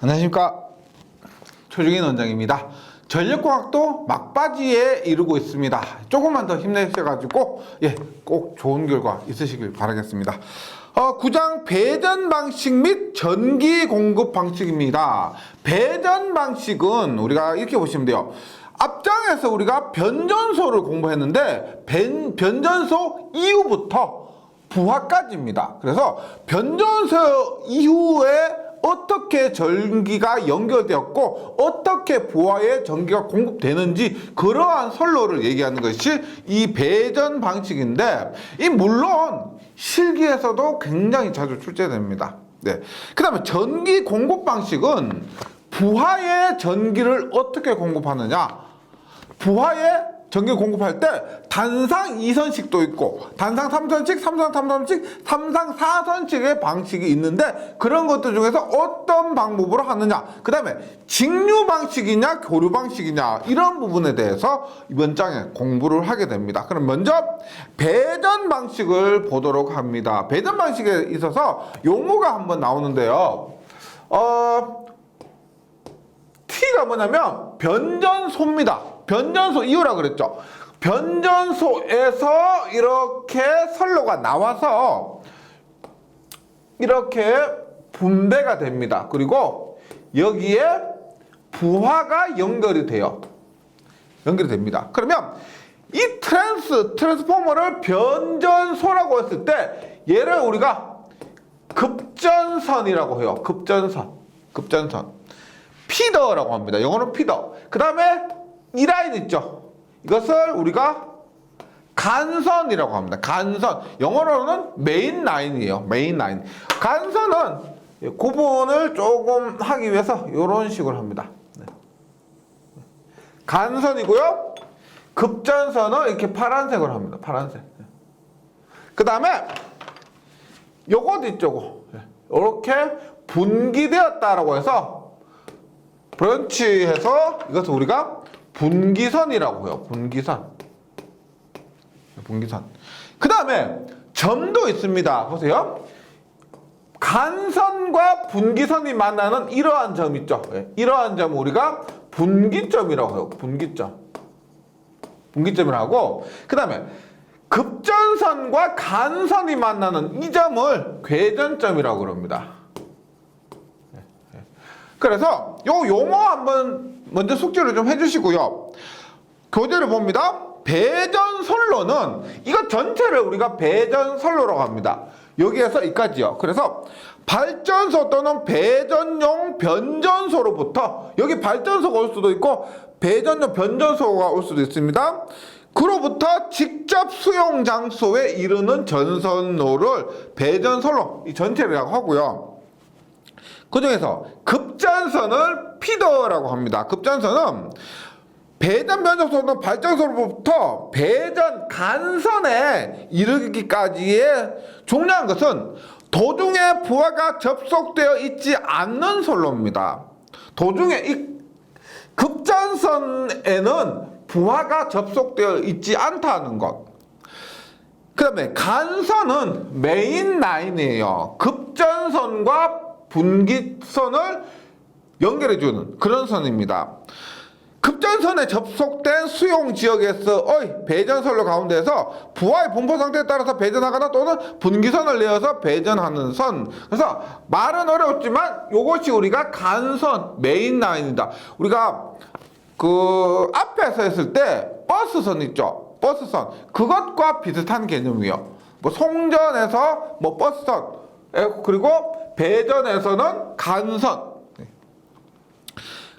안녕하십니까, 최중인 원장입니다. 전력공학도 막바지에 이르고 있습니다. 조금만 더 힘내셔가지고 꼭 좋은 결과 있으시길 바라겠습니다. 9장 배전 방식 및 전기 공급 방식입니다. 배전 방식은 우리가 이렇게 보시면 돼요. 앞장에서 우리가 변전소를 공부했는데 변전소 이후부터 부하까지입니다. 그래서 변전소 이후에 어떻게 전기가 연결되었고 어떻게 부하에 전기가 공급되는지 그러한 선로를 얘기하는 것이 이 배전 방식인데, 이 물론 실기에서도 굉장히 자주 출제됩니다. 그 다음에 전기 공급 방식은 부하에 전기를 어떻게 공급하느냐, 부하에 전기 공급할 때 단상 2선식도 있고 단상 3선식, 삼상 3선식, 삼상 4선식의 방식이 있는데 그런 것들 중에서 어떤 방법으로 하느냐, 그 다음에 직류 방식이냐 교류 방식이냐, 이런 부분에 대해서 이번 장에 공부를 하게 됩니다. 그럼 먼저 배전 방식을 보도록 합니다. 배전 방식에 있어서 용어가 한번 나오는데요. T가 뭐냐면 변전소입니다. 변전소 이유라 그랬죠. 변전소에서 이렇게 선로가 나와서 이렇게 분배가 됩니다. 그리고 여기에 부하가 연결이 돼요. 연결이 됩니다. 그러면 이 트랜스포머를 변전소라고 했을 때 얘를 우리가 급전선이라고 해요. 급전선. 피더라고 합니다. 영어로 피더. 그 다음에 이 라인 있죠. 이것을 우리가 간선이라고 합니다. 간선. 영어로는 메인 라인이에요. 메인 라인. 간선은 구분을 조금 하기 위해서 이런 식으로 합니다. 간선이고요. 급전선은 이렇게 파란색으로 합니다. 파란색. 그 다음에 요것 있죠. 이렇게 분기되었다라고 해서 브런치해서 이것을 우리가 분기선이라고 해요. 분기선. 그 다음에 점도 있습니다. 보세요. 간선과 분기선이 만나는 이러한 점 있죠. 이러한 점을 우리가 분기점이라고 해요. 분기점이라고 하고, 그 다음에 급전선과 간선이 만나는 이 점을 궤전점이라고 그럽니다. 그래서 요 용어 한번 먼저 숙지를 좀 해주시고요. 교재를 봅니다. 배전선로는 이거 전체를 우리가 배전선로라고 합니다. 여기에서 이까지요. 그래서 발전소 또는 배전용 변전소로부터, 여기 발전소가 올 수도 있고 배전용 변전소가 올 수도 있습니다. 그로부터 직접 수용 장소에 이르는 전선로를 배전선로, 이 전체라고 하고요. 그 중에서 급전선을 피더라고 합니다. 급전선은 배전 변전소는 발전소로부터 배전 간선에 이르기까지의 중요한 것은 도중에 부하가 접속되어 있지 않는 선로입니다. 도중에 이 급전선에는 부하가 접속되어 있지 않다는 것. 그 다음에 간선은 메인 라인이에요. 급전선과 분기선을 연결해주는 그런 선입니다. 급전선에 접속된 수용지역에서의 배전선로 가운데에서 부하의 분포 상태에 따라서 배전하거나 또는 분기선을 내어서 배전하는 선. 그래서 말은 어려웠지만 이것이 우리가 간선, 메인 라인이다. 우리가 그 앞에서 했을 때 버스선 있죠. 버스선. 그것과 비슷한 개념이에요. 뭐 송전에서 뭐 버스선, 그리고 배전에서는 간선.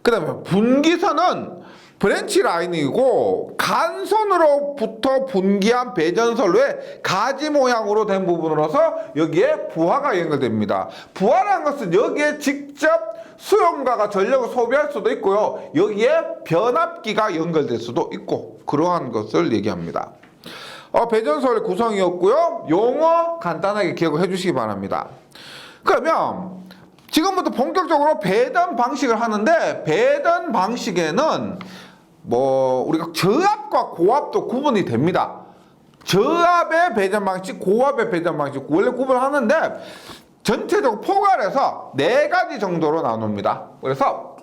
그 다음에 분기선은 브랜치 라인이고 간선으로부터 분기한 배전선로의 가지 모양으로 된 부분으로서 여기에 부하가 연결됩니다. 부하라는 것은 여기에 직접 수용가가 전력을 소비할 수도 있고요. 여기에 변압기가 연결될 수도 있고 그러한 것을 얘기합니다. 배전선의 구성이었고요. 용어 간단하게 기억을 해주시기 바랍니다. 그러면 지금부터 본격적으로 배전 방식을 하는데, 배전 방식에는 뭐 우리가 저압과 고압도 구분이 됩니다. 저압의 배전 방식, 고압의 배전 방식 원래 구분하는데 전체적으로 포괄해서 4가지 정도로 나눕니다. 그래서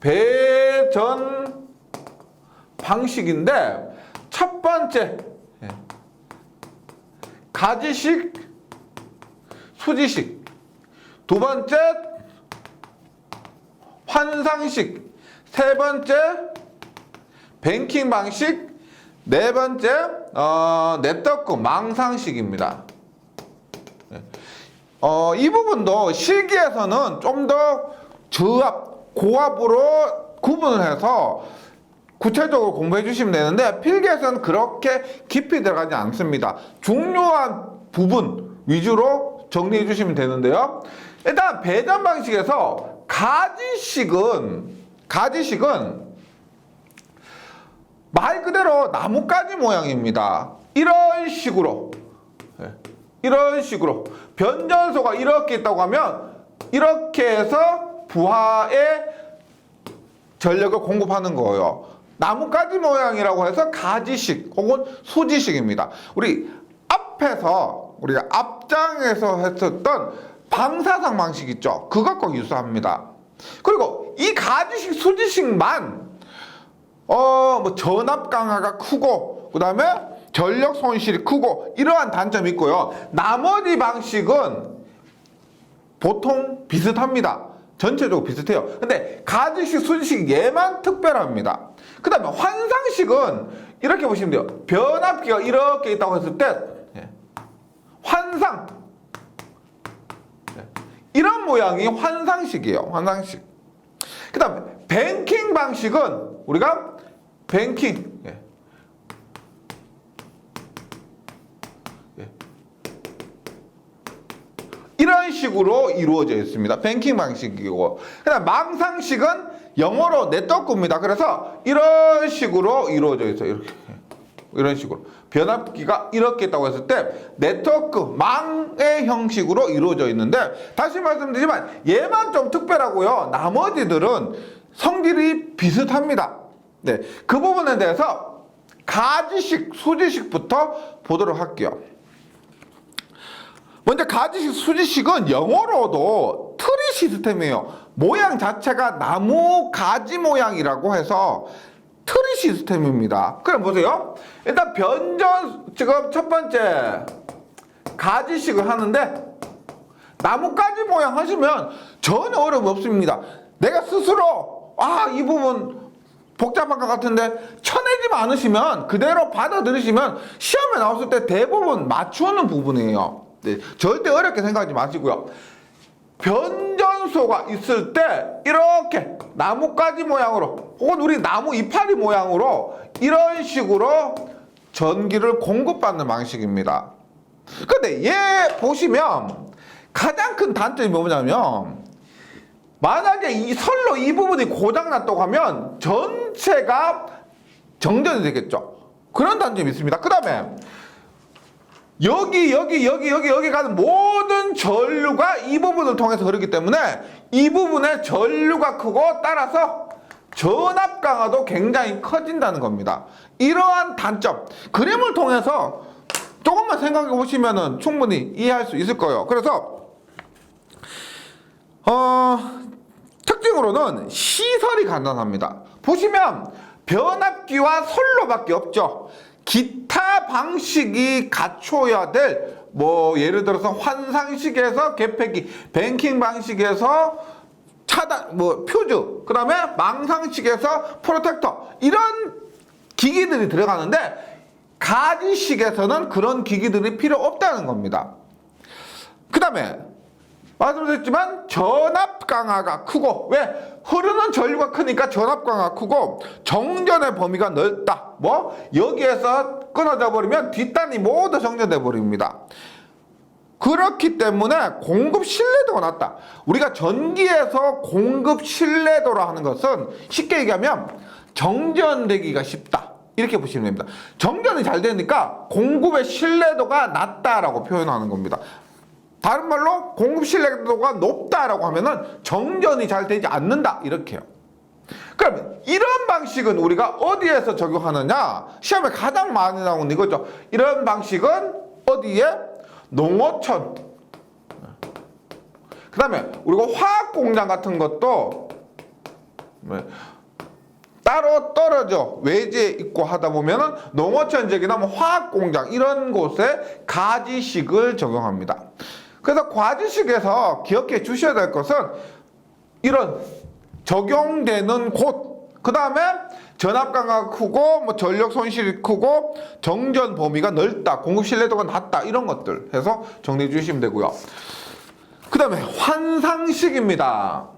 배전 방식인데 첫 번째 가지식, 수지식, 두 번째 환상식, 세 번째 뱅킹 방식, 네 번째 네트워크 망상식입니다. 이 부분도 실기에서는 좀 더 저압, 고압으로 구분을 해서 구체적으로 공부해 주시면 되는데 필기에서는 그렇게 깊이 들어가지 않습니다. 중요한 부분 위주로 정리해 주시면 되는데요. 일단 배전 방식에서 가지식은 말 그대로 나뭇가지 모양입니다. 이런 식으로 변전소가 이렇게 있다고 하면 이렇게 해서 부하에 전력을 공급하는 거예요. 나뭇가지 모양이라고 해서 가지식 혹은 수지식입니다. 우리가 앞장에서 했었던 방사상 방식 있죠? 그것과 유사합니다. 그리고 이 가지식, 수지식만 전압 강화가 크고 그 다음에 전력 손실이 크고 이러한 단점이 있고요. 나머지 방식은 보통 비슷합니다. 전체적으로 비슷해요. 근데 가지식, 수지식 얘만 특별합니다. 그 다음에 환상식은 이렇게 보시면 돼요. 변압기가 이렇게 있다고 했을 때 환상 이런 모양이 환상식이에요. 환상식. 그 다음에 뱅킹 방식은 우리가 뱅킹 이런 식으로 이루어져 있습니다. 뱅킹 방식이고, 그다음 망상식은 영어로 네트워크입니다. 그래서 이런 식으로 이루어져 있어요. 이렇게 이런 식으로 변압기가 이렇게 있다고 했을 때 네트워크 망의 형식으로 이루어져 있는데 다시 말씀드리지만 얘만 좀 특별하고요. 나머지들은 성질이 비슷합니다. 네, 그 부분에 대해서 가지식, 수지식부터 보도록 할게요. 먼저 가지식, 수지식은 영어로도 트리 시스템이에요. 모양 자체가 나무 가지 모양이라고 해서 트리 시스템입니다. 그럼 보세요. 일단 지금 첫 번째 가지식을 하는데 나뭇가지 모양 하시면 전혀 어려움 없습니다. 내가 스스로 이 부분 복잡한 것 같은데 쳐내지 않으시면 그대로 받아들이시면 시험에 나왔을 때 대부분 맞추는 부분이에요. 네, 절대 어렵게 생각하지 마시고요. 변전소가 있을 때 이렇게 나뭇가지 모양으로 혹은 우리 나무 이파리 모양으로 이런 식으로 전기를 공급받는 방식입니다. 근데 얘 보시면 가장 큰 단점이 뭐냐면 만약에 이 선로 이 부분이 고장났다고 하면 전체가 정전이 되겠죠. 그런 단점이 있습니다. 그 다음에 여기 가는 모든 전류가 이 부분을 통해서 흐르기 때문에 이 부분에 전류가 크고 따라서 전압 강화도 굉장히 커진다는 겁니다. 이러한 단점, 그림을 통해서 조금만 생각해 보시면 충분히 이해할 수 있을 거예요. 그래서 특징으로는 시설이 간단합니다. 보시면 변압기와 선로밖에 없죠. 기타 방식이 갖춰야 될 예를 들어서 환상식에서 개폐기, 뱅킹 방식에서 차단, 퓨즈, 그 다음에 망상식에서 프로텍터 이런 기기들이 들어가는데 가지식에서는 그런 기기들이 필요 없다는 겁니다. 그 다음에 말씀드렸지만 전압 강화가 크고 왜? 흐르는 전류가 크니까 전압 강화가 크고 정전의 범위가 넓다. 여기에서 끊어져 버리면 뒷단이 모두 정전돼 버립니다. 그렇기 때문에 공급 신뢰도가 낮다. 우리가 전기에서 공급 신뢰도라 하는 것은 쉽게 얘기하면 정전되기가 쉽다. 이렇게 보시면 됩니다. 정전이 잘 되니까 공급의 신뢰도가 낮다라고 표현하는 겁니다. 다른 말로 공급 신뢰도가 높다라고 하면은 정전이 잘 되지 않는다 이렇게요. 그럼 이런 방식은 우리가 어디에서 적용하느냐? 시험에 가장 많이 나오는 이거죠. 이런 방식은 어디에? 농어촌. 그 다음에 우리가 화학공장 같은 것도 따로 떨어져 외지에 있고 하다 보면은 농어촌 지역이나 뭐 화학공장 이런 곳에 가지식을 적용합니다. 그래서 가지식에서 기억해 주셔야 될 것은 이런 적용되는 곳, 그 다음에 전압 강화가 크고 뭐 전력 손실이 크고 정전 범위가 넓다, 공급 신뢰도가 낮다, 이런 것들 해서 정리해 주시면 되고요. 그 다음에 환상식입니다.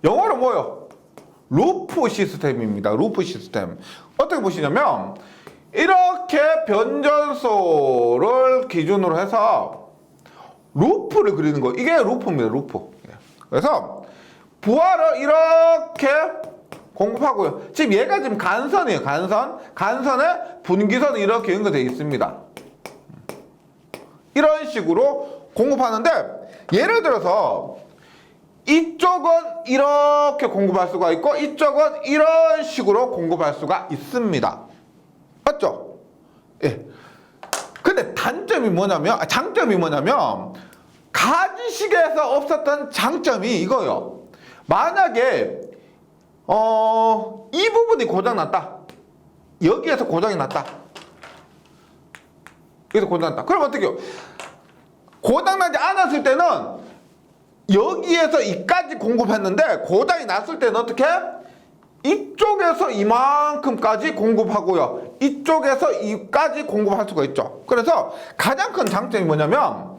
영어로 뭐요? 루프 시스템입니다. 루프 시스템. 어떻게 보시냐면 이렇게 변전소를 기준으로 해서 루프를 그리는 거, 이게 루프입니다. 루프. 그래서 부하를 이렇게 공급하고요. 지금 얘가 지금 간선이에요. 간선에 분기선이 이렇게 연결되어 있습니다. 이런 식으로 공급하는데, 예를 들어서 이쪽은 이렇게 공급할 수가 있고 이쪽은 이런 식으로 공급할 수가 있습니다. 맞죠? 예. 근데 단점이 뭐냐면, 장점이 뭐냐면, 가지식에서 없었던 장점이 이거요. 만약에 이 부분이 고장났다, 여기에서 고장이 났다, 여기서 고장났다, 그럼 어떻게 해요? 고장나지 않았을 때는 여기에서 이까지 공급했는데, 고장이 났을 때는 어떻게? 이쪽에서 이만큼까지 공급하고요, 이쪽에서 이까지 공급할 수가 있죠. 그래서 가장 큰 장점이 뭐냐면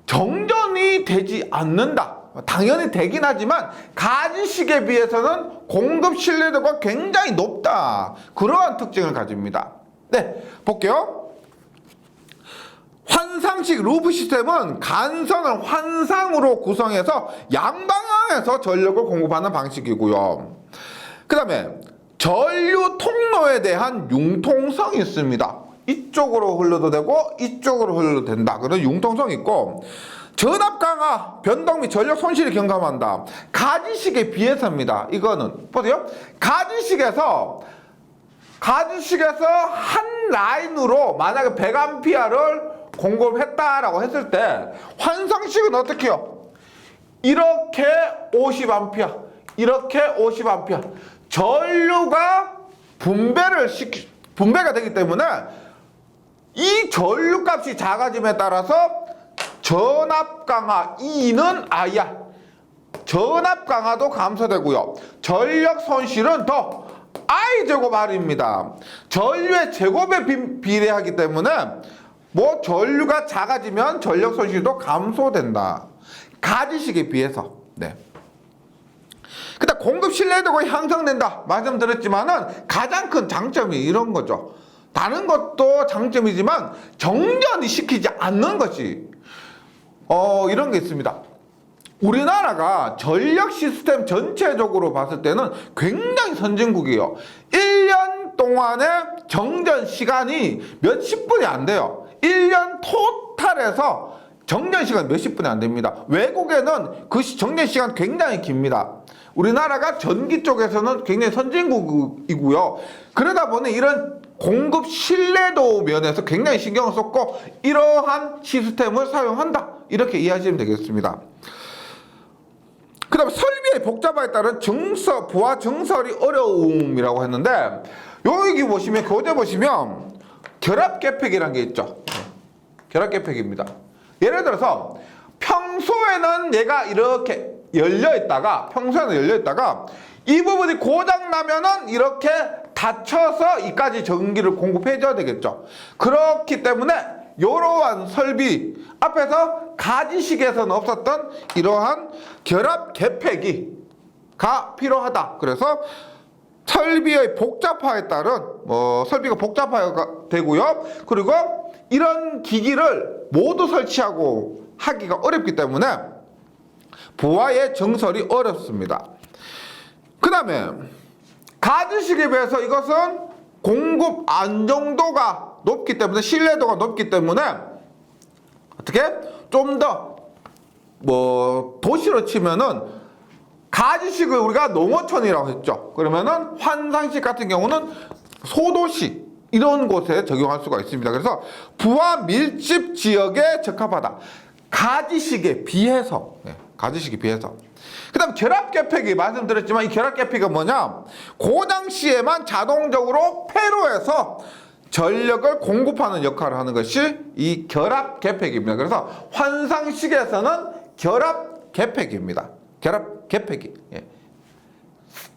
정전이 되지 않는다. 당연히 되긴 하지만 가지식에 비해서는 공급 신뢰도가 굉장히 높다, 그러한 특징을 가집니다. 네, 볼게요. 환상식 루프 시스템은 간선을 환상으로 구성해서 양방향에서 전력을 공급하는 방식이고요. 그 다음에 전류 통로에 대한 융통성이 있습니다. 이쪽으로 흘러도 되고 이쪽으로 흘러도 된다, 그런 융통성이 있고, 전압 강화, 변동 및 전력 손실을 경감한다. 가지식에 비해서입니다. 이거는 보세요. 가지식에서 한 라인으로 만약에 100A를 공급했다라고 했을 때, 환상식은 어떻게 해요? 이렇게 50A, 이렇게 50A 전류가 분배가 되기 때문에 이 전류 값이 작아짐에 따라서 전압 강화 E는 I야. 전압 강화도 감소되고요. 전력 손실은 더 I 제곱 R입니다. 전류의 제곱에 비례하기 때문에 뭐 전류가 작아지면 전력 손실도 감소된다. 가지식에 비해서. 네. 그다음 공급 신뢰도가 향상된다 말씀드렸지만은 가장 큰 장점이 이런 거죠. 다른 것도 장점이지만 정전이 시키지 않는 것이 이런 게 있습니다. 우리나라가 전력 시스템 전체적으로 봤을 때는 굉장히 선진국이에요. 1년 동안의 정전 시간이 몇십 분이 안 돼요. 1년 토탈에서 정전 시간 몇십 분이 안 됩니다. 외국에는 그 정전 시간 굉장히 깁니다. 우리나라가 전기 쪽에서는 굉장히 선진국이고요. 그러다 보니 이런 공급 신뢰도 면에서 굉장히 신경을 썼고 이러한 시스템을 사용한다, 이렇게 이해하시면 되겠습니다. 그 다음에 설비의 복잡화에 따른 부하 증설이 어려움이라고 했는데, 여기 보시면 교재 보시면 결합계팩이라는 게 있죠. 결합계팩입니다. 예를 들어서 평소에는 얘가 이렇게 열려있다가 이 부분이 고장나면은 이렇게 닫혀서 이까지 전기를 공급해줘야 되겠죠. 그렇기 때문에 이러한 설비 앞에서 가지식에서는 없었던 이러한 결합 계팩이가 필요하다. 그래서 설비의 복잡화에 따른 설비가 복잡화가 되고요. 그리고 이런 기기를 모두 설치하고 하기가 어렵기 때문에 부하의 증설이 어렵습니다. 그 다음에 가지식에 비해서 이것은 공급 안정도가 높기 때문에, 신뢰도가 높기 때문에 어떻게 좀 더 도시로 치면은 가지식을 우리가 농어촌이라고 했죠. 그러면은 환상식 같은 경우는 소도시, 이런 곳에 적용할 수가 있습니다. 그래서 부하 밀집 지역에 적합하다. 가지식에 비해서, 가지식에 비해서. 그 다음 결합계폐기 말씀드렸지만 이 결합계폐기가 뭐냐, 고장 시에만 자동적으로 폐로해서 전력을 공급하는 역할을 하는 것이 이 결합계폐기입니다. 그래서 환상식에서는 결합계폐기입니다. 결합계폐기.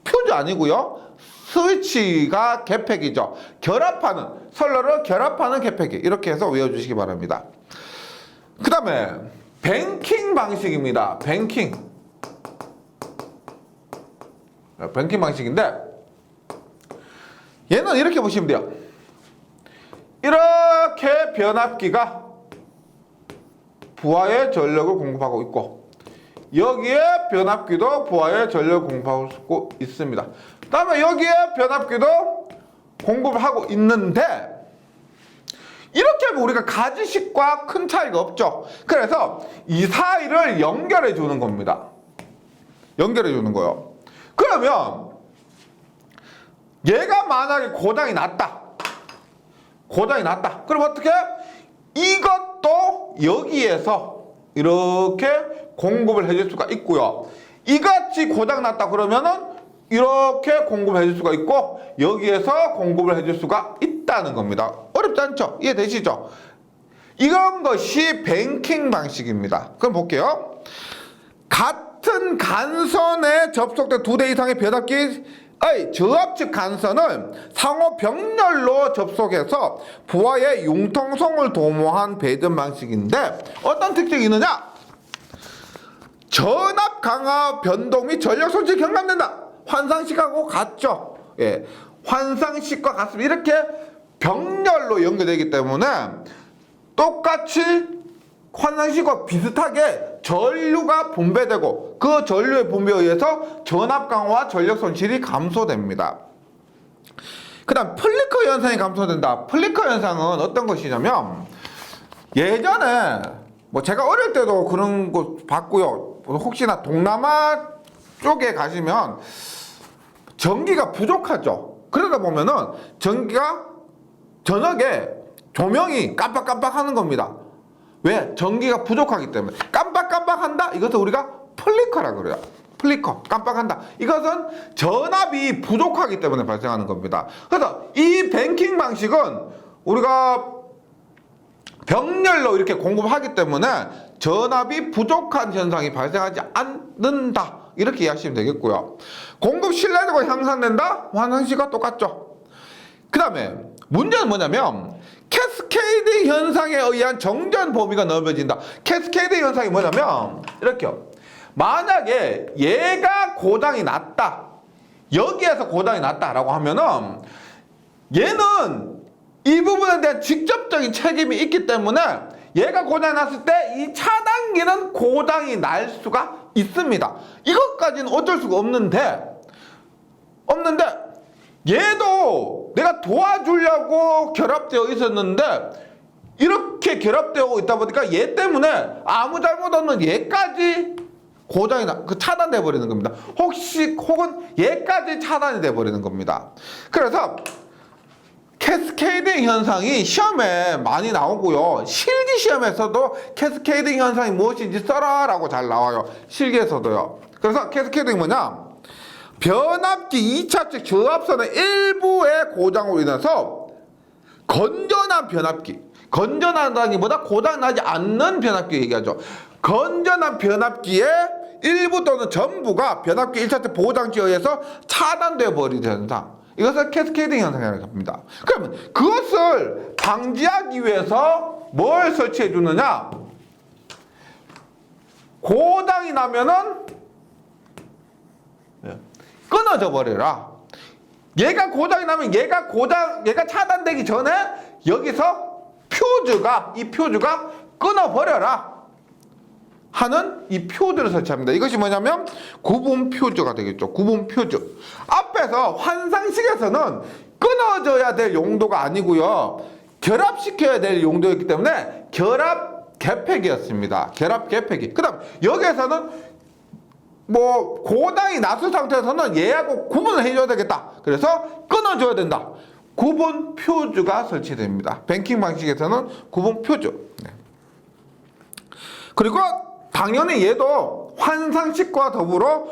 퓨즈 아니고요, 스위치가 계폐기죠. 결합하는, 선로를 결합하는 계폐기. 이렇게 해서 외워주시기 바랍니다. 그 다음에 뱅킹 방식입니다. 뱅킹 방식인데, 얘는 이렇게 보시면 돼요. 이렇게 변압기가 부하에 전력을 공급하고 있고, 여기에 변압기도 부하에 전력을 공급하고 있습니다. 그 다음에 여기에 변압기도 공급을 하고 있는데, 이렇게 하면 우리가 가지식과 큰 차이가 없죠. 그래서 이 사이를 연결해 주는 겁니다. 연결해 주는 거예요. 그러면 얘가 만약에 고장이 났다. 그럼 어떻게? 이것도 여기에서 이렇게 공급을 해줄 수가 있고요. 이같이 고장 났다 그러면은 이렇게 공급을 해줄 수가 있고, 여기에서 공급을 해줄 수가 있다는 겁니다. 어렵지 않죠? 이해되시죠? 이런 것이 뱅킹 방식입니다. 그럼 볼게요. 같은 간선에 접속된 2대 이상의 변압기의 저압측 간선을 상호 병렬로 접속해서 부하의 융통성을 도모한 배전 방식인데, 어떤 특징이 있느냐? 전압 강화 변동 및 전력 손실 경감된다. 환상식하고 같죠. 환상식과 같습니다. 이렇게 병렬로 연결되기 때문에 똑같이 환상식과 비슷하게 전류가 분배되고, 그 전류의 분배에 의해서 전압 강화와 전력 손실이 감소됩니다. 그 다음 플리커 현상이 감소된다. 플리커 현상은 어떤 것이냐면, 예전에 제가 어릴 때도 그런 거 봤고요. 혹시나 동남아 쪽에 가시면 전기가 부족하죠. 그러다 보면은 전기가 저녁에 조명이 깜빡깜빡 하는 겁니다. 왜? 전기가 부족하기 때문에. 깜빡깜빡한다? 이것을 우리가 플리커라 그래요. 플리커, 깜빡한다. 이것은 전압이 부족하기 때문에 발생하는 겁니다. 그래서 이 뱅킹 방식은 우리가 병렬로 이렇게 공급하기 때문에 전압이 부족한 현상이 발생하지 않는다. 이렇게 이해하시면 되겠고요. 공급 신뢰도가 향상된다? 환상식과 똑같죠. 그 다음에 문제는 뭐냐면, 캐스케이드 현상에 의한 정전 범위가 넓어진다. 캐스케이드 현상이 뭐냐면 이렇게요. 만약에 얘가 고장이 났다, 여기에서 고장이 났다라고 하면은 얘는 이 부분에 대한 직접적인 책임이 있기 때문에 얘가 고장이 났을 때 이 차단기는 고장이 날 수가 있습니다. 이것까지는 어쩔 수가 없는데 얘도 내가 도와주려고 결합되어 있었는데 이렇게 결합되어 있다 보니까 얘 때문에 아무 잘못 없는 얘까지 고장이 차단돼 버리는 겁니다. 혹은 얘까지 차단이 돼 버리는 겁니다. 그래서 캐스케이딩 현상이 시험에 많이 나오고요. 실기 시험에서도 캐스케이딩 현상이 무엇인지 써라라고 잘 나와요. 실기에서도요. 그래서 캐스케이딩이 뭐냐? 변압기 2차측 저압선의 일부의 고장으로 인해서 건전한 변압기, 건전하다기보다 고장나지 않는 변압기 얘기하죠. 건전한 변압기의 일부 또는 전부가 변압기 1차측 보호장치에 의해서 차단되어 버리는 현상, 이것을 캐스케이딩 현상이라고 합니다. 그러면 그것을 방지하기 위해서 뭘 설치해 주느냐? 고장이 나면은 끊어져 버려라. 얘가 고장이 나면 얘가 차단되기 전에 여기서 이 퓨즈가 끊어 버려라 하는 이 퓨즈를 설치합니다. 이것이 뭐냐면 구분 퓨즈가 되겠죠. 구분 퓨즈. 앞에서 환상식에서는 끊어져야 될 용도가 아니고요, 결합시켜야 될 용도였기 때문에 결합 개폐기였습니다. 결합 개폐기. 그 다음 여기에서는 고장이 났을 상태에서는 얘하고 구분을 해줘야 되겠다. 그래서 끊어줘야 된다. 구분 표주가 설치됩니다. 뱅킹 방식에서는 구분 표주. 네. 그리고 당연히 얘도 환상식과 더불어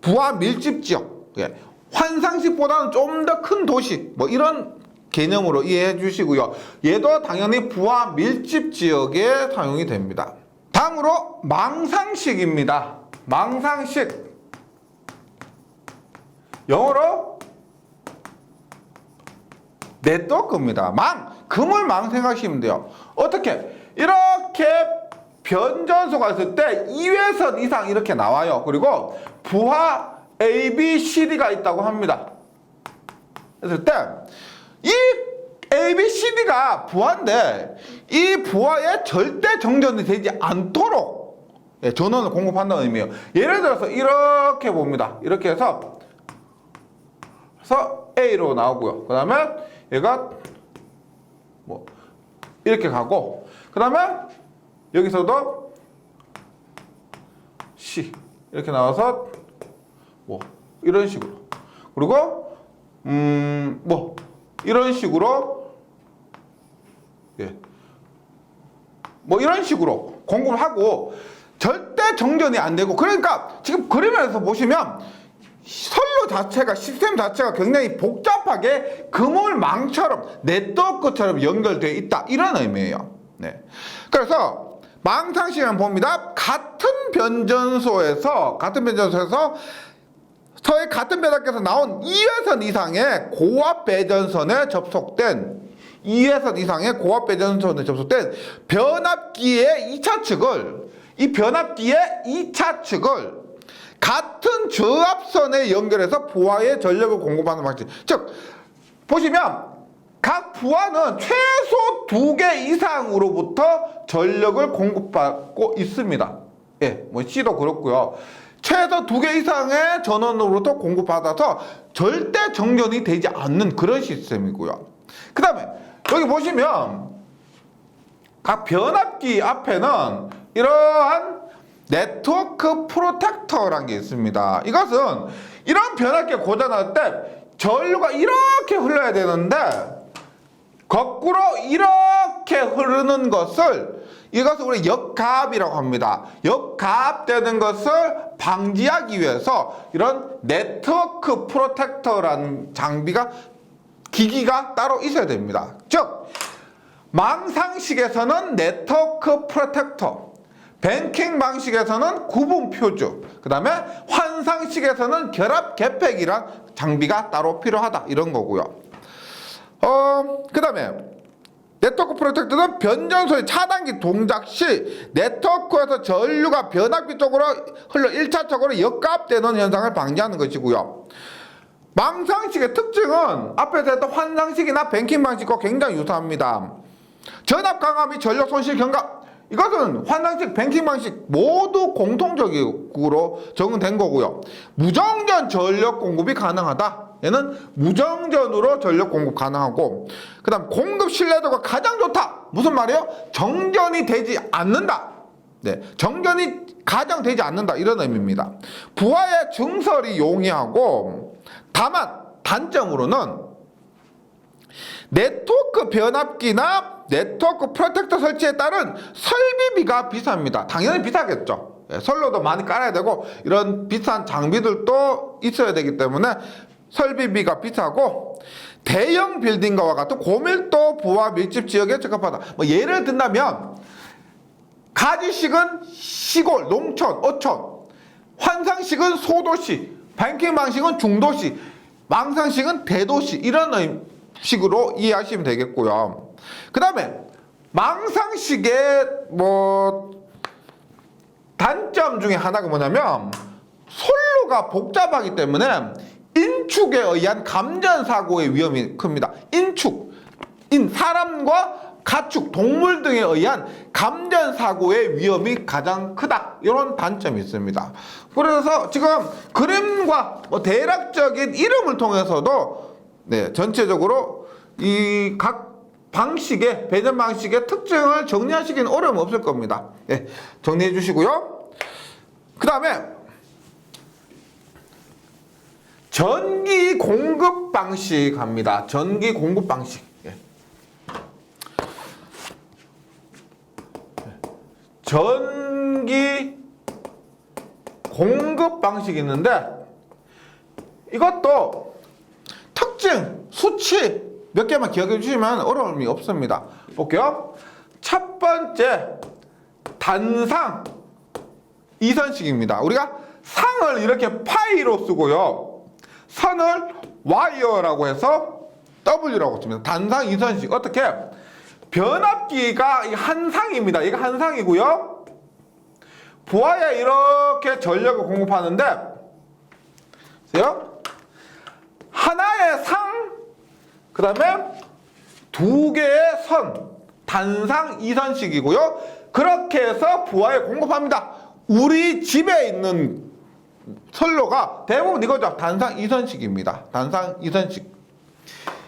부하 밀집 지역, 예. 환상식보다는 좀 더 큰 도시, 뭐 이런 개념으로 이해해 주시고요. 얘도 당연히 부하 밀집 지역에 사용이 됩니다. 다음으로 망상식입니다. 망상식. 영어로 네트워크입니다. 그물망 생각하시면 돼요. 어떻게? 이렇게 변전소가 있을 때 2회선 이상 이렇게 나와요. 그리고 부하 A, B, C, D가 있다고 합니다. 그랬을 때 이 A, B, C, D가 부하인데 이 부하에 절대 정전이 되지 않도록 전원을 공급한다는 의미예요. 예를 들어서 이렇게 봅니다. 이렇게 해서 A로 나오고요. 그 다음에 얘가 뭐 이렇게 가고, 그 다음에 여기서도 C 이렇게 나와서 뭐 이런 식으로, 그리고 뭐 이런 식으로, 예, 뭐 이런 식으로 공급을 하고 절대 정전이 안 되고. 그러니까 지금 그림에서 보시면 선로 자체가, 시스템 자체가 굉장히 복잡하게 그물망처럼 네트워크처럼 연결되어 있다, 이런 의미예요. 네. 그래서 망상식을 봅니다. 같은 변전소에서 서의 같은 변압기에서 나온 2회선 이상의 고압 배전선에 접속된 변압기의 2차 측을, 이 변압기의 2차 측을 같은 저압선에 연결해서 부하에 전력을 공급하는 방식. 즉 보시면 각 부하는 최소 2개 이상으로부터 전력을 공급받고 있습니다. 예, 뭐 C도 그렇고요. 최소 2개 이상의 전원으로부터 공급받아서 절대 정전이 되지 않는 그런 시스템이고요. 그 다음에 여기 보시면 각 변압기 앞에는 이러한 네트워크 프로텍터라는 게 있습니다. 이것은 이런 변압기가 고장날 때 전류가 이렇게 흘러야 되는데 거꾸로 이렇게 흐르는 것을, 이것을 우리 역가압이라고 합니다. 역가압되는 것을 방지하기 위해서 이런 네트워크 프로텍터라는 기기가 따로 있어야 됩니다. 즉 망상식에서는 네트워크 프로텍터, 뱅킹 방식에서는 구분 표주, 그 다음에 환상식에서는 결합 개폐기란 장비가 따로 필요하다, 이런 거고요. 그 다음에 네트워크 프로텍터는 변전소의 차단기 동작 시 네트워크에서 전류가 변압기 쪽으로 흘러 1차적으로 역가압되는 현상을 방지하는 것이고요. 망상식의 특징은 앞에서 했던 환상식이나 뱅킹 방식과 굉장히 유사합니다. 전압 강화 및 전력 손실 경감, 이것은 환상식, 뱅킹 방식 모두 공통적으로 적용된 거고요. 무정전 전력 공급이 가능하다. 얘는 무정전으로 전력 공급 가능하고, 그 다음 공급 신뢰도가 가장 좋다. 무슨 말이에요? 정전이 되지 않는다. 네, 정전이 가장 되지 않는다, 이런 의미입니다. 부하의 증설이 용이하고, 다만 단점으로는 네트워크 변압기나 네트워크 프로텍터 설치에 따른 설비비가 비쌉니다. 당연히 비싸겠죠. 선로도 많이 깔아야 되고 이런 비싼 장비들도 있어야 되기 때문에 설비비가 비싸고, 대형 빌딩과와 같은 고밀도 부하 밀집 지역에 적합하다. 뭐 예를 든다면 가지식은 시골, 농촌, 어촌, 환상식은 소도시, 뱅킹 방식은 중도시, 망상식은 대도시, 이런 식으로 이해하시면 되겠고요. 그 다음에 망상식의 단점 중에 하나가 뭐냐면 선로가 복잡하기 때문에 인축에 의한 감전사고의 위험이 큽니다. 사람과 가축, 동물 등에 의한 감전사고의 위험이 가장 크다, 이런 단점이 있습니다. 그래서 지금 그림과 대략적인 이름을 통해서도 전체적으로 이 각 방식의, 배전 방식의 특징을 정리하시기는 어려움 없을 겁니다. 정리해 주시고요. 그 다음에 전기 공급 방식 합니다. 전기 공급 방식. 예. 전기 공급 방식이 있는데 이것도 특징, 수치 몇 개만 기억해 주시면 어려움이 없습니다. 볼게요. 첫 번째, 단상 이선식입니다. 우리가 상을 이렇게 파이로 쓰고요. 선을 Y라고 해서 W라고 씁니다. 단상 이선식. 어떻게? 변압기가 한 상입니다. 이거 한 상이고요. 부하에 이렇게 전력을 공급하는데 보세요. 하나의 상, 그 다음에 두 개의 선, 단상 이선식이고요. 그렇게 해서 부하에 공급합니다. 우리 집에 있는 선로가 대부분 이거죠. 단상 이선식입니다. 단상 이선식.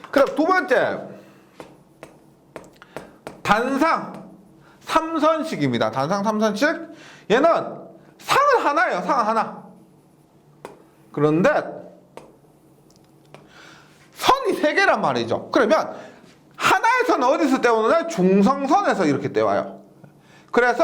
그럼 두 번째, 단상 삼선식입니다. 단상 삼선식. 얘는 상은 하나예요. 상은 하나. 그런데 선이 세 개란 말이죠. 그러면 하나의 선은 어디서 떼오느냐? 중성선에서 이렇게 떼와요. 그래서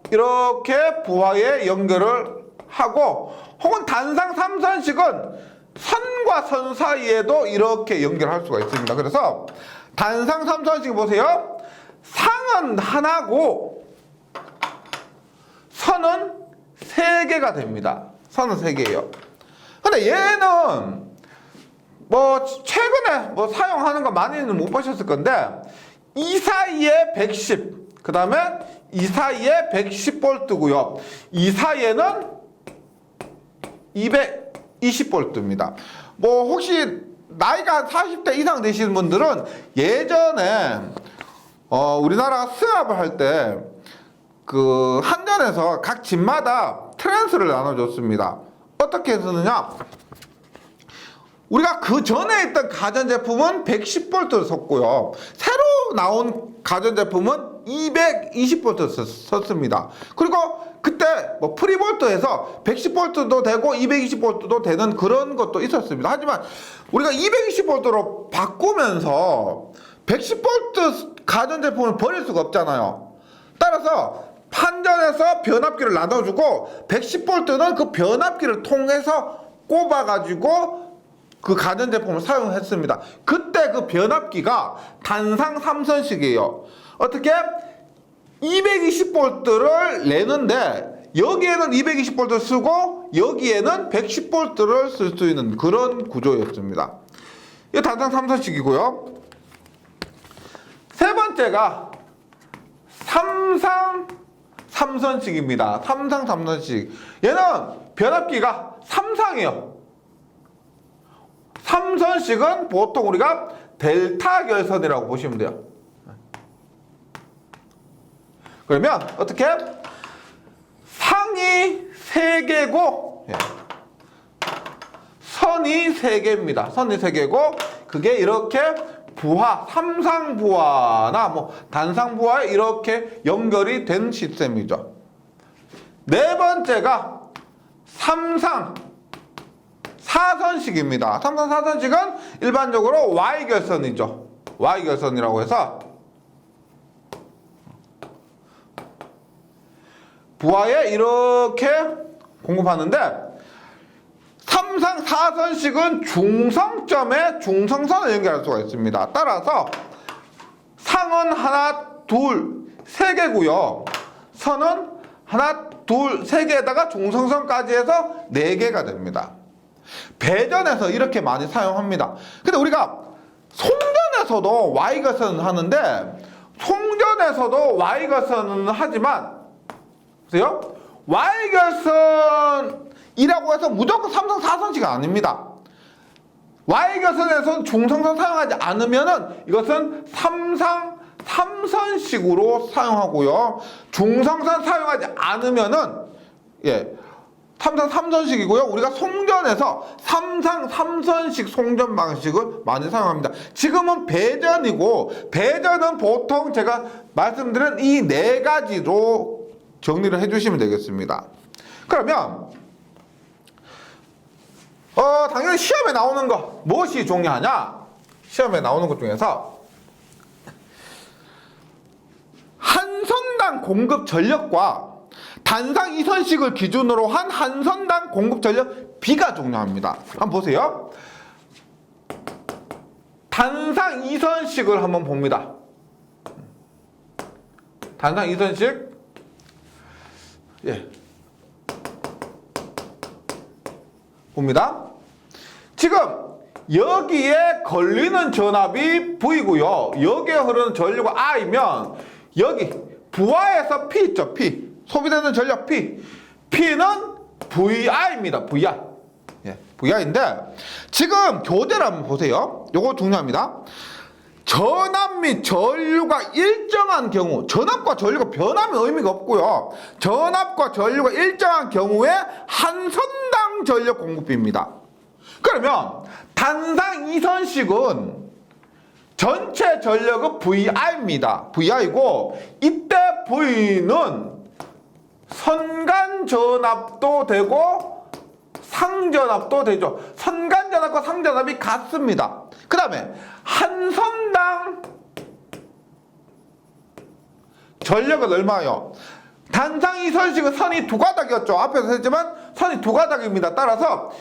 이렇게 부하에 연결을 하고, 혹은 단상 삼선식은 선과 선 사이에도 이렇게 연결할 수가 있습니다. 그래서 단상 삼선식 보세요. 상은 하나고 선은 세 개가 됩니다. 선은 세 개예요. 근데 얘는 뭐 최근에 뭐 사용하는 거 많이는 못 보셨을 건데, 이 사이에 110, 그 다음에 이 사이에 110V고요. 이 사이에는 220V입니다. 뭐 혹시 나이가 40대 이상 되시는 분들은 예전에 우리나라 승합을 할 때 그 한전에서 각 집마다 트랜스를 나눠줬습니다. 어떻게 했었느냐? 우리가 그 전에 있던 가전제품은 110V를 썼고요. 새로 나온 가전제품은 220V 썼습니다. 그리고 그때 뭐 프리볼트에서 110V도 되고 220V도 되는 그런 것도 있었습니다. 하지만 우리가 220V로 바꾸면서 110V 가전제품을 버릴 수가 없잖아요. 따라서 한전에서 변압기를 나눠주고 110V는 그 변압기를 통해서 꼽아가지고 그 가전제품을 사용했습니다. 그때 그 변압기가 단상 삼선식이에요. 어떻게? 220V를 내는데 여기에는 220V를 쓰고 여기에는 110V를 쓸 수 있는 그런 구조였습니다. 이 단상 삼선식이고요. 세 번째가 삼상 삼선식입니다. 삼상 삼선식. 얘는 변압기가 삼상이에요. 삼선식은 보통 우리가 델타 결선이라고 보시면 돼요. 그러면 어떻게? 상이 3개고 선이 3개입니다. 선이 3개고 그게 이렇게 부하, 삼상부하나 뭐 단상부하에 이렇게 연결이 된 시스템이죠. 네 번째가 삼상 사선식입니다. 삼상 사선식은 일반적으로 Y결선이죠. Y결선이라고 해서 부하에 이렇게 공급하는데, 삼상 사선식은 중성점에 중성선을 연결할 수가 있습니다. 따라서 상은 하나, 둘, 세 개고요. 선은 하나, 둘, 세 개에다가 중성선까지 해서 4개가 됩니다. 배전에서 이렇게 많이 사용합니다. 근데 우리가 송전에서도 Y결선을 하는데, 송전에서도 Y결선은 하지만 보세요. Y결선이라고 해서 무조건 삼성 사선식은 아닙니다. Y결선에서 중성선 사용하지 않으면은 이것은 삼상 삼선식으로 사용하고요. 중성선 사용하지 않으면은 삼상 삼선식이고요. 우리가 송전에서 삼상 삼선식 송전 방식을 많이 사용합니다. 지금은 배전이고, 배전은 보통 제가 말씀드린 이 4가지로 정리를 해주시면 되겠습니다. 그러면 당연히 시험에 나오는 거 무엇이 중요하냐? 시험에 나오는 것 중에서 한 선당 공급 전력과 단상 2선씩을 기준으로 한 한 선당 공급 전력 B가 중요합니다. 한번 보세요. 단상 2선씩을 한번 봅니다. 단상 2선씩. 예. 봅니다. 지금 여기에 걸리는 전압이 V고요. 여기에 흐르는 전류가 I면 여기 부하에서 P 있죠. P. 소비되는 전력 P. P는 VI입니다. VI. 예, VI인데 지금 교대를 한번 보세요. 요거 중요합니다. 전압 및 전류가 일정한 경우, 전압과 전류가 변하면 의미가 없고요. 전압과 전류가 일정한 경우에 한 선당 전력 공급비입니다. 그러면 단상 2선씩은 전체 전력은 VI입니다. VI고 이때 V는 선간 전압도 되고 상전압도 되죠. 선간 전압과 상전압이 같습니다. 그 다음에 한 선당 전력은 얼마예요? 단상 2선씩은 선이 두 가닥이었죠. 앞에서 했지만 선이 두 가닥입니다. 따라서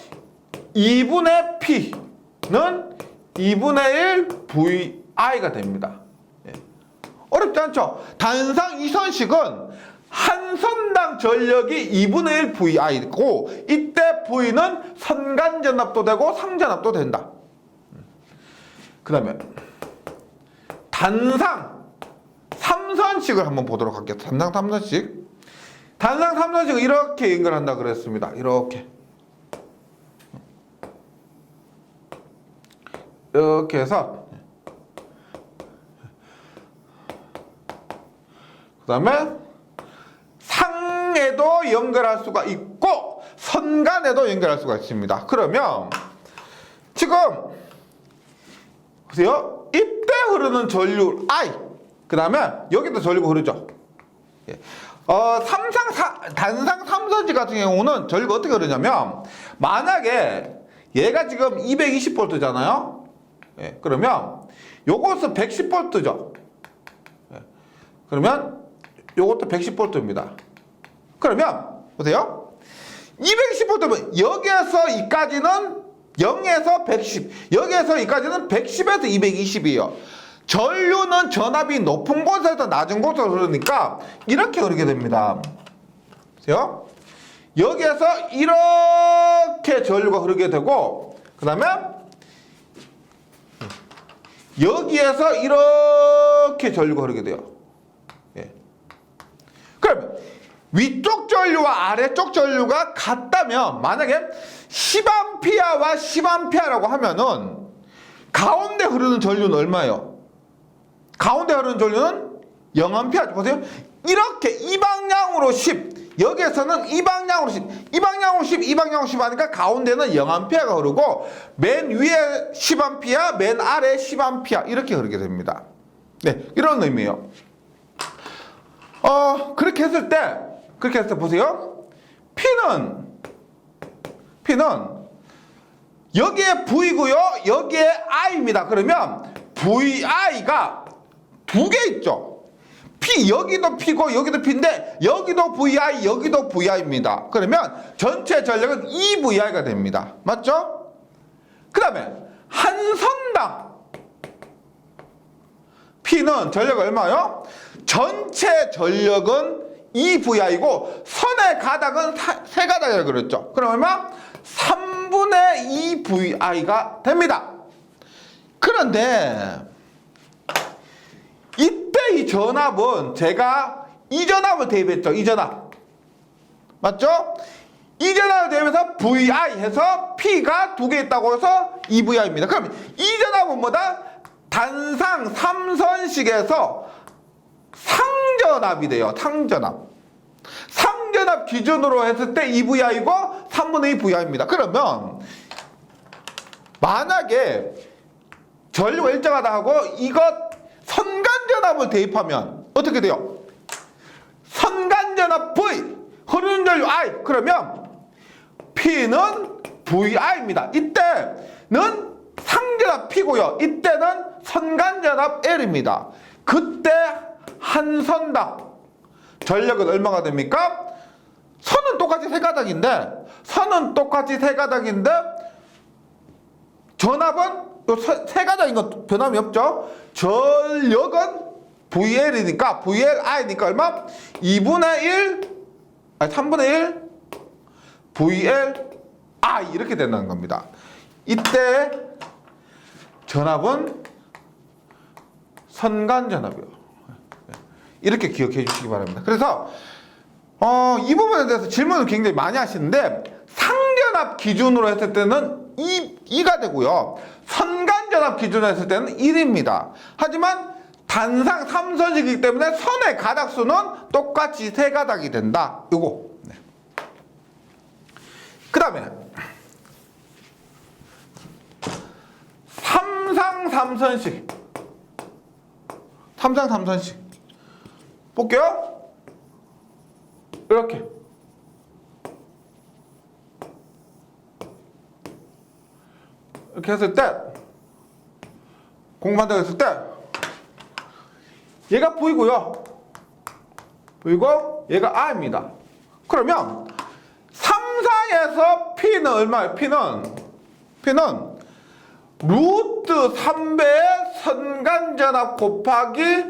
2분의 P는 2분의 1 VI가 됩니다. 예. 어렵지 않죠? 단상 2선씩은 한 선당 전력이 2분의 1 VI고 이때 V는 선간전압도 되고 상전압도 된다. 그 다음에 단상 3선씩을 한번 보도록 할게요. 단상 3선씩. 단상 3선씩은 이렇게 연결한다 그랬습니다. 이렇게 해서 그 다음에 상에도 연결할 수가 있고 선간에도 연결할 수가 있습니다. 그러면 지금 보세요. 이때 흐르는 전류 I, 그 다음에 여기도 전류가 흐르죠. 예. 단상 3선지 같은 경우는 전류가 어떻게 흐르냐면 만약에 얘가 지금 220V잖아요. 예. 그러면 요것은 110V죠. 예. 그러면 요것도 110V입니다. 그러면 보세요. 220V면 여기에서 이까지는 0에서 110, 여기에서 여기까지는 110에서 220이에요. 전류는 전압이 높은 곳에서 낮은 곳으로 흐르니까 이렇게 흐르게 됩니다. 보세요. 여기에서 이렇게 전류가 흐르게 되고 그 다음에 여기에서 이렇게 전류가 흐르게 돼요. 예. 그럼 위쪽 전류와 아래쪽 전류가 같다면 만약에 10A와 10A라고 하면은 가운데 흐르는 전류는 얼마예요? 가운데 흐르는 전류는 0A. 보세요. 이렇게 이 방향으로 10, 여기에서는 이 방향으로 10, 이 방향으로 10, 이 방향으로 10 하니까 가운데는 0A가 흐르고 맨 위에 10A, 맨 아래 10A 이렇게 흐르게 됩니다. 네, 이런 의미예요. 그렇게 했을 때 보세요. P는 여기에 V고요. 여기에 I입니다. 그러면 VI가 두 개 있죠. P, 여기도 P고 여기도 P인데 여기도 VI, 여기도 VI입니다. 그러면 전체 전력은 2VI가 됩니다. 맞죠? 그 다음에 한 선당 P는 전력 얼마요? 전체 전력은 2VI고 선의 가닥은 세 가닥이라고 그랬죠. 그럼 얼마? 3분의 2 VI가 됩니다. 그런데 이때 이 전압은 제가 이 전압을 대입했죠. 이 전압. 맞죠? 이 전압을 대입해서 VI 해서 P가 두 개 있다고 해서 2VI입니다. 그럼 이 전압은 뭐다? 단상 3선식에서 상전압이 돼요. 상전압 기준으로 했을 때 2VI고 3분의 2 VI입니다. 그러면 만약에 전류가 일정하다 하고 이것 선간전압을 대입하면 어떻게 돼요? 선간전압 V, 흐르는 전류 I. 그러면 P는 VI입니다. 이때는 상전압 P고요. 이때는 선간전압 L입니다. 그때 한 선당 전력은 얼마가 됩니까? 선은 똑같이 세 가닥인데 전압은 세 가닥인 건 변함이 없죠. 전력은 VL이니까 VLI니까 얼마? 2분의 1 아니 3분의 1 VLI 이렇게 된다는 겁니다. 이때 전압은 선간전압이요. 이렇게 기억해 주시기 바랍니다. 그래서 이 부분에 대해서 질문을 굉장히 많이 하시는데 상전압 기준으로 했을 때는 2가 되고요. 선간전압 기준으로 했을 때는 1입니다. 하지만 단상 3선식이기 때문에 선의 가닥수는 똑같이 세 가닥이 된다. 요거. 네. 그 다음에 3상 3선식 볼게요. 이렇게 했을 때 공부한다고 했을 때 얘가 V고요. 그리고 얘가 R입니다. 그러면 3상에서 P는 얼마예요? P는 루트 3배의 선간전압 곱하기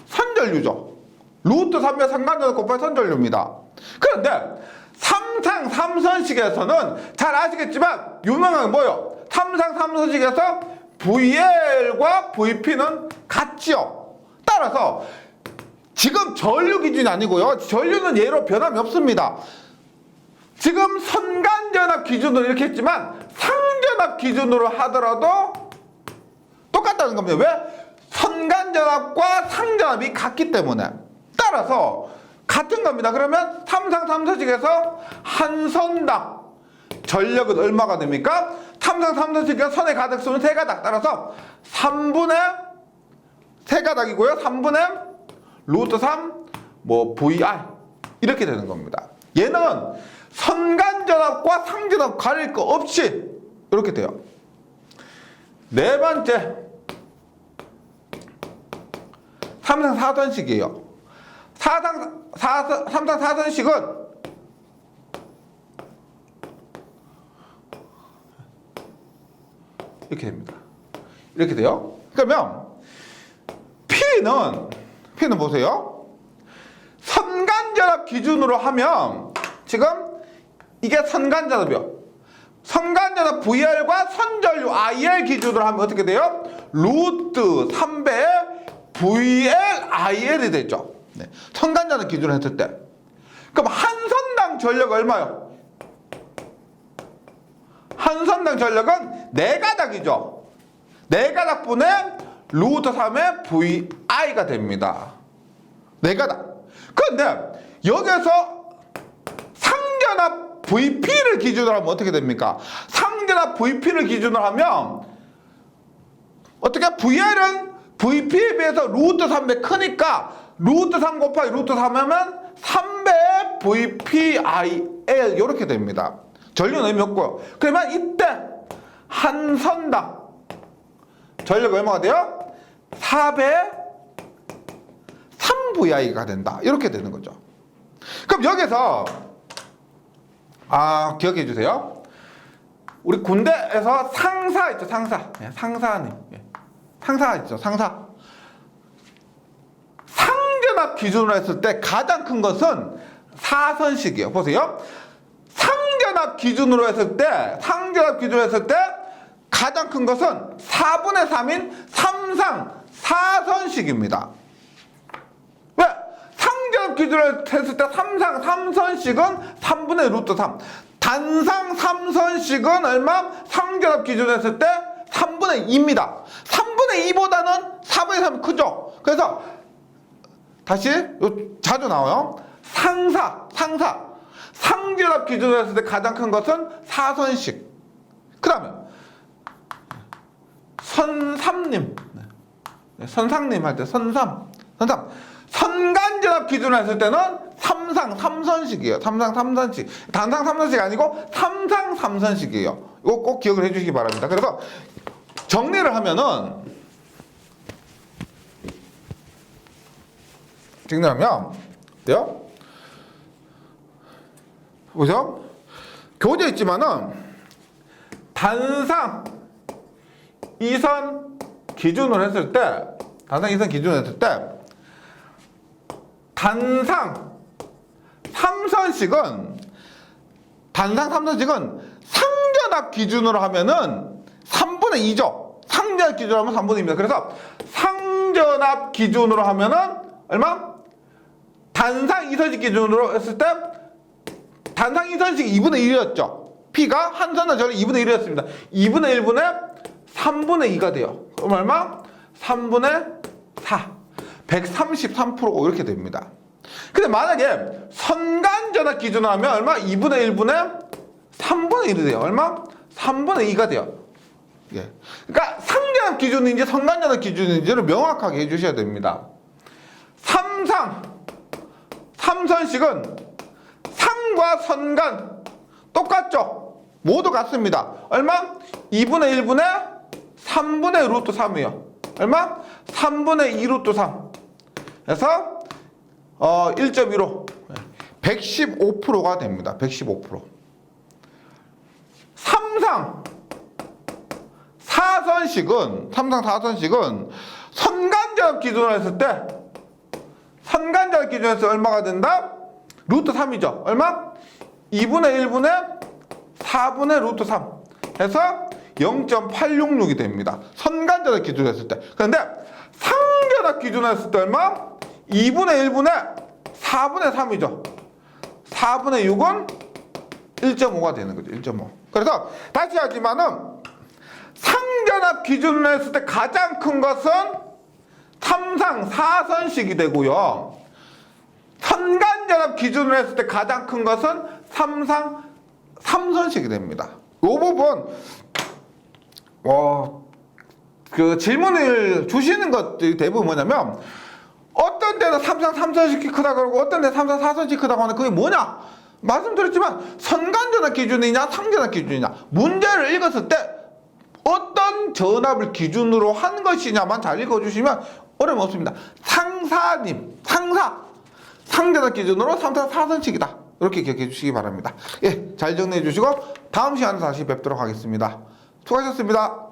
선전류죠. 루트 3배의 선간전압 곱하기 선전류입니다. 그런데 3상 3선식에서는 잘 아시겠지만 유명한 게 뭐예요? 3상 3선식에서 VL과 VP는 같지요. 따라서 지금 전류 기준이 아니고요. 전류는 얘로 변함이 없습니다. 지금 선간전압 기준으로 이렇게 했지만 상전압 기준으로 하더라도 똑같다는 겁니다. 왜? 선간전압과 상전압이 같기 때문에. 따라서 같은 겁니다. 그러면 3상 3선식에서 한 선당 전력은 얼마가 됩니까? 3상 3선식에서 선의 가닥수는 세 가닥. 따라서 3분의 세 가닥이고요. 3분의 루트 3 VI 이렇게 되는 겁니다. 얘는 선간전압과 상전압 가릴 거 없이 이렇게 돼요. 네 번째 3상 4선식이에요. 3상 4선식은 이렇게 됩니다. 이렇게 돼요. 그러면 P는 보세요. 선간전압 기준으로 하면 지금 이게 선간전압이요. 선간전압 VR과 선전류 IL 기준으로 하면 어떻게 돼요? 루트 3배의 VLIL이 되죠. 네. 선간전압 기준으로 했을 때. 그럼 한 선당 전력 얼마요? 한 선당 전력은 4가닥이죠. 4가닥분의 루트 3의 VI가 됩니다. 4가닥. 그런데 여기서 상전압 VP를 기준으로 하면 어떻게 됩니까? 상전압 VP를 기준으로 하면 어떻게 VR은 VP에 비해서 루트 3배 크니까 루트 3 곱하기 루트 3 하면 3배의 VPIL 이렇게 됩니다. 전류는 의미 없고요. 그러면 이때 한 선당 전력 얼마가 돼요? 4배 3VI가 된다. 이렇게 되는 거죠. 그럼 여기서 기억해 주세요. 우리 군대에서 상사 있죠. 상사님. 상사 있죠. 상전압 기준으로 했을 때 가장 큰 것은 4선식이에요. 보세요. 상전압 기준으로 했을 때 가장 큰 것은 4분의 3인 3상 4선식입니다. 왜? 상전압 기준으로 했을 때 3상 3선식은 3분의 루트 3. 단상 3선식은 얼마? 상전압 기준으로 했을 때 3분의 2입니다. 3분의 2보다는 4분의 3이 크죠? 그래서 다시 자주 나와요. 상전압 기준으로 했을 때 가장 큰 것은 4선식. 그 다음에 선상님 할 때 선간전압 기준으로 했을 때는 삼상 삼선식이에요. 삼상 삼선식. 단상 삼선식 아니고 삼상 삼선식이에요. 이거 꼭 기억을 해주시기 바랍니다. 그래서 정리를 하면 돼요? 보죠? 교재 있지만은 단상 이선 기준으로 했을 때 단상 삼선식은 상전합 기준으로 하면은 3분의 2죠. 상전합 기준으로 하면 3분의 2입니다. 그래서 상전합 기준으로 하면은 얼마? 단상 이선식 기준으로 했을 때 단상 이선식이 2분의 1이었죠. P가 한 선은 저는 2분의 1이었습니다. 2분의 1분의 3분의 2가 돼요. 그럼 얼마? 3분의 4. 133% 이렇게 됩니다. 근데 만약에 선간전압 기준으로 하면 얼마? 2분의 1분의 3분의 1이 돼요. 얼마? 3분의 2가 돼요. 예. 그러니까 상전압 기준인지 선간전압 기준인지를 명확하게 해주셔야 됩니다. 삼선식은 상과 선간 똑같죠? 모두 같습니다. 얼마? 2분의 1분의 3분의 루트 3이요. 얼마? 3분의 2 루트 3. 그래서 1.15 115%가 됩니다. 115%. 삼상 4선식은 선간전압 기준으로 했을 때 얼마가 된다? 루트 3이죠. 얼마? 2분의 1분의 4분의 루트 3 해서 0.866이 됩니다. 선간전압 기준으로 했을 때. 그런데 상전압 기준으로 했을 때 얼마? 2분의 1분의 4분의 3이죠. 4분의 6은 1.5가 되는 거죠. 1.5. 그래서 다시 하지만은 상전압 기준으로 했을 때 가장 큰 것은 삼상 4선식이 되고요. 선간전압 기준으로 했을 때 가장 큰 것은 삼상 3선식이 됩니다. 이 부분 그 질문을 주시는 것들이 대부분 뭐냐면 어떤 데는 삼상 3선식이 크다 그러고 어떤 데는 삼상 4선식이 크다고 하는 그게 뭐냐? 말씀드렸지만 선간전압 기준이냐 상전압 기준이냐 문제를 읽었을 때 어떤 전압을 기준으로 한 것이냐만 잘 읽어주시면 어려움 없습니다. 상전압 기준으로 삼상 4선식이다. 이렇게 기억해 주시기 바랍니다. 예, 잘 정리해 주시고 다음 시간에 다시 뵙도록 하겠습니다. 수고하셨습니다.